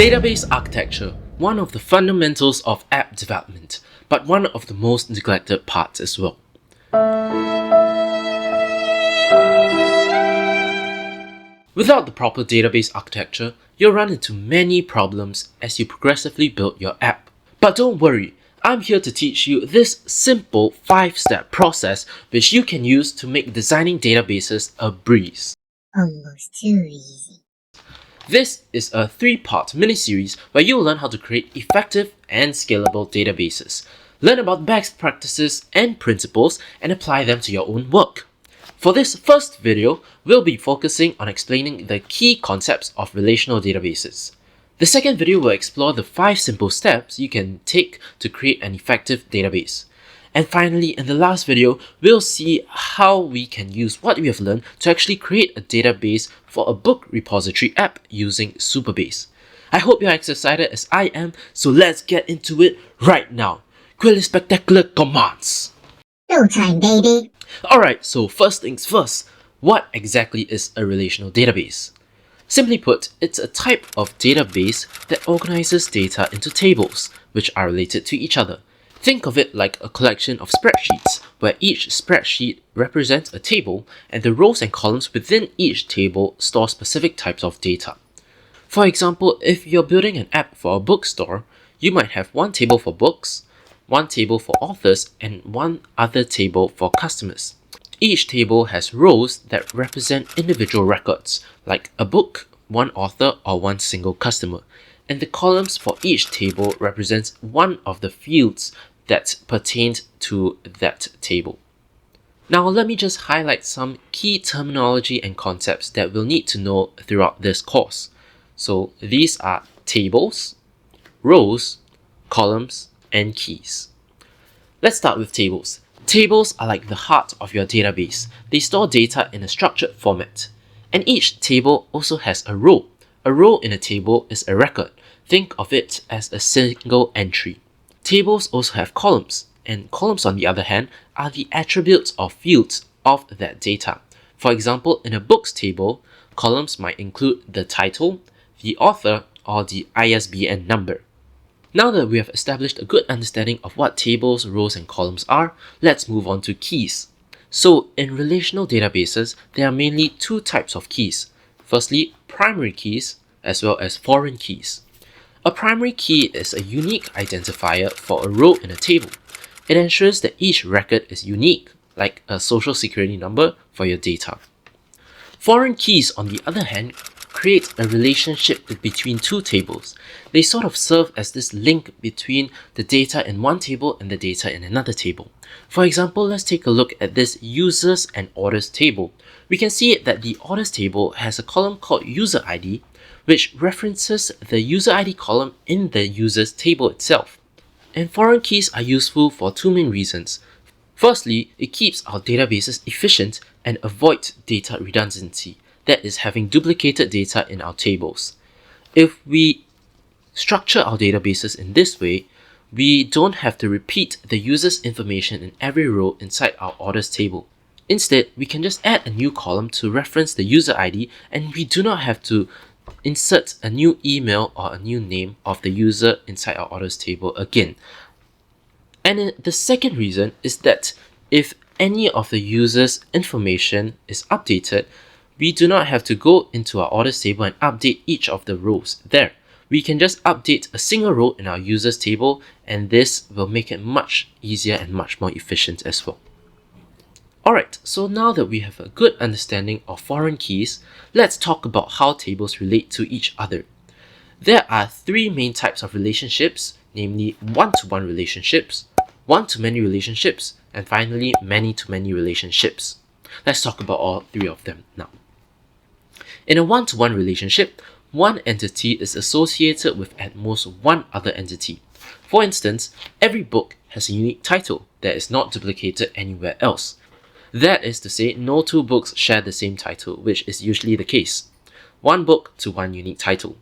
Database architecture, one of the fundamentals of app development, but one of the most neglected parts as well. Without the proper database architecture, you'll run into many problems as you progressively build your app. But don't worry, I'm here to teach you this simple 5-step process which you can use to make designing databases a breeze. Almost too easy. This is a 3-part mini-series where you'll learn how to create effective and scalable databases, learn about best practices and principles, and apply them to your own work. For this first video, we'll be focusing on explaining the key concepts of relational databases. The second video will explore the 5 simple steps you can take to create an effective database. And finally, in the last video, we'll see how we can use what we have learned to actually create a database for a book repository app using Supabase. I hope you're as excited as I am, so let's get into it right now. Quelle spectacular commands! No time, baby. Alright, so first things first, what exactly is a relational database? Simply put, it's a type of database that organizes data into tables, which are related to each other. Think of it like a collection of spreadsheets, where each spreadsheet represents a table, and the rows and columns within each table store specific types of data. For example, if you're building an app for a bookstore, you might have one table for books, one table for authors, and one other table for customers. Each table has rows that represent individual records, like a book, one author, or one single customer, and the columns for each table represents one of the fields that pertained to that table. Now let me just highlight some key terminology and concepts that we'll need to know throughout this course. So these are tables, rows, columns, and keys. Let's start with tables. Tables are like the heart of your database. They store data in a structured format. And each table also has a row. A row in a table is a record. Think of it as a single entry. Tables also have columns, and columns on the other hand are the attributes or fields of that data. For example, in a books table, columns might include the title, the author, or the ISBN number. Now that we have established a good understanding of what tables, rows, and columns are, let's move on to keys. So in relational databases, there are mainly 2 types of keys. Firstly, primary keys, as well as foreign keys. A primary key is a unique identifier for a row in a table. It ensures that each record is unique, like a social security number for your data. Foreign keys, on the other hand, create a relationship between 2 tables. They sort of serve as this link between the data in one table and the data in another table. For example, let's take a look at this users and orders table. We can see that the orders table has a column called user ID, which references the user ID column in the users table itself. And foreign keys are useful for 2 main reasons. Firstly, it keeps our databases efficient and avoids data redundancy, that is, having duplicated data in our tables. If we structure our databases in this way, we don't have to repeat the user's information in every row inside our orders table. Instead, we can just add a new column to reference the user ID, and we do not have to insert a new email or a new name of the user inside our orders table again. And the second reason is that if any of the user's information is updated, we do not have to go into our orders table and update each of the rows there. We can just update a single row in our users table, and this will make it much easier and much more efficient as well. Alright, so now that we have a good understanding of foreign keys, let's talk about how tables relate to each other. There are 3 main types of relationships, namely one-to-one relationships, one-to-many relationships, and finally many-to-many relationships. Let's talk about all 3 of them now. In a one-to-one relationship, one entity is associated with at most one other entity. For instance, every book has a unique title that is not duplicated anywhere else. That is to say, no 2 books share the same title, which is usually the case. One book to one unique title.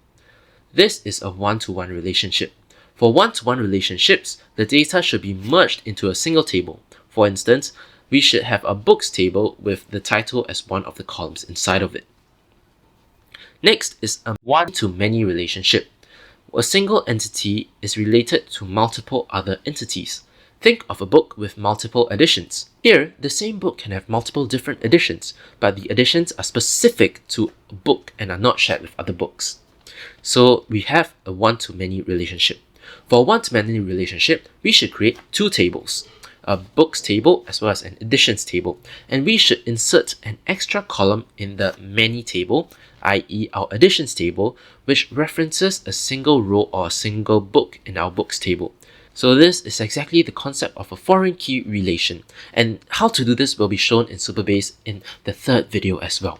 This is a one-to-one relationship. For one-to-one relationships, the data should be merged into a single table. For instance, we should have a books table with the title as one of the columns inside of it. Next is a one-to-many relationship. A single entity is related to multiple other entities. Think of a book with multiple editions. Here, the same book can have multiple different editions, but the editions are specific to a book and are not shared with other books. So we have a one-to-many relationship. For a one-to-many relationship, we should create two tables, a books table as well as an editions table, and we should insert an extra column in the many table, i.e. our editions table, which references a single row or a single book in our books table. So this is exactly the concept of a foreign key relation, and how to do this will be shown in Supabase in the third video as well.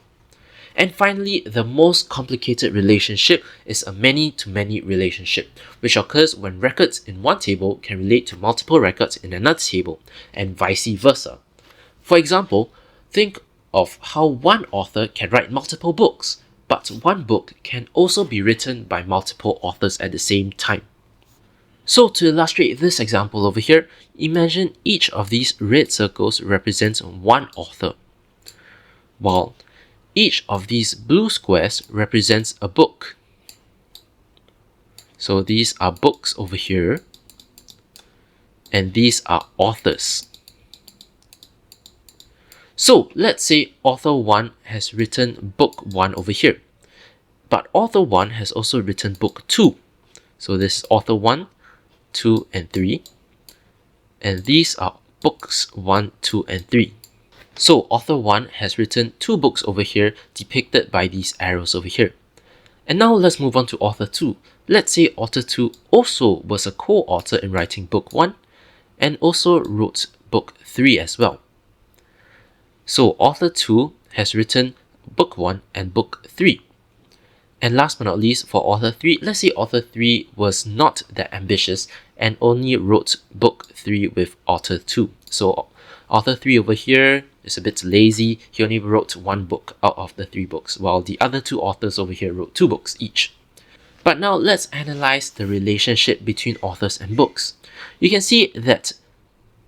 And finally, the most complicated relationship is a many-to-many relationship, which occurs when records in one table can relate to multiple records in another table, and vice versa. For example, think of how one author can write multiple books, but one book can also be written by multiple authors at the same time. So to illustrate this example over here, imagine each of these red circles represents one author, while each of these blue squares represents a book. So these are books over here, and these are authors. So let's say author 1 has written book 1 over here, but author 1 has also written book 2. So this is author 1, 2, and 3, and these are books 1, 2, and 3. So author 1 has written two books over here depicted by these arrows over here. And now let's move on to author 2. Let's say author 2 also was a co-author in writing book 1 and also wrote book 3 as well. So author 2 has written book 1 and book 3. And last but not least, for author 3, let's say author 3 was not that ambitious and only wrote book 3 with author 2. So author 3 over here is a bit lazy. He only wrote one book out of the 3 books, while the other 2 authors over here wrote 2 books each. But now let's analyze the relationship between authors and books. You can see that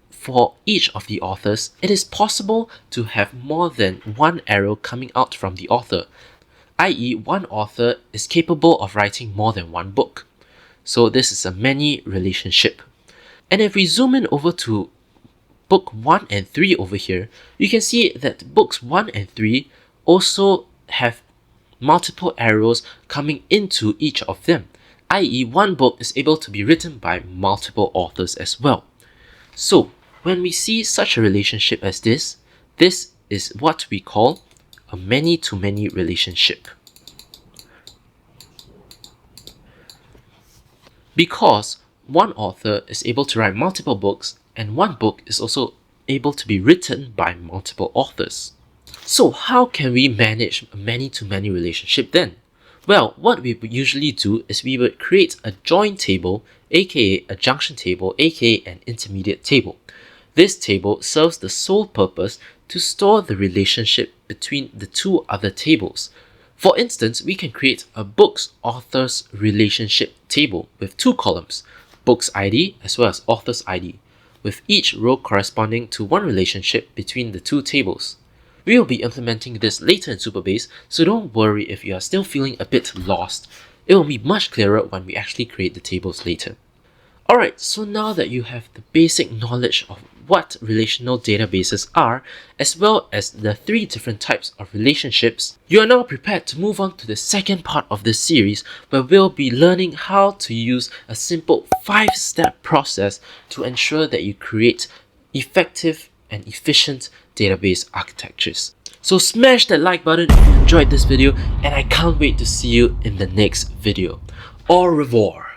for each of the authors, it is possible to have more than one arrow coming out from the author, i.e. one author is capable of writing more than one book. So this is a many relationship. And if we zoom in over to book 1 and 3 over here, you can see that books 1 and 3 also have multiple arrows coming into each of them, i.e. one book is able to be written by multiple authors as well. So when we see such a relationship as this is what we call a many-to-many relationship. Because one author is able to write multiple books, and one book is also able to be written by multiple authors. So how can we manage a many-to-many relationship then? Well, what we would usually do is we would create a join table, aka a junction table, aka an intermediate table. This table serves the sole purpose to store the relationship between the two other tables. For instance, we can create a books authors relationship table with 2 columns, books ID as well as authors ID, with each row corresponding to one relationship between the 2 tables. We will be implementing this later in Supabase, so don't worry if you are still feeling a bit lost. It will be much clearer when we actually create the tables later. Alright, so now that you have the basic knowledge of what relational databases are, as well as the 3 different types of relationships, you are now prepared to move on to the second part of this series, where we'll be learning how to use a simple 5-step process to ensure that you create effective and efficient database architectures. So smash that like button if you enjoyed this video, and I can't wait to see you in the next video. Au revoir!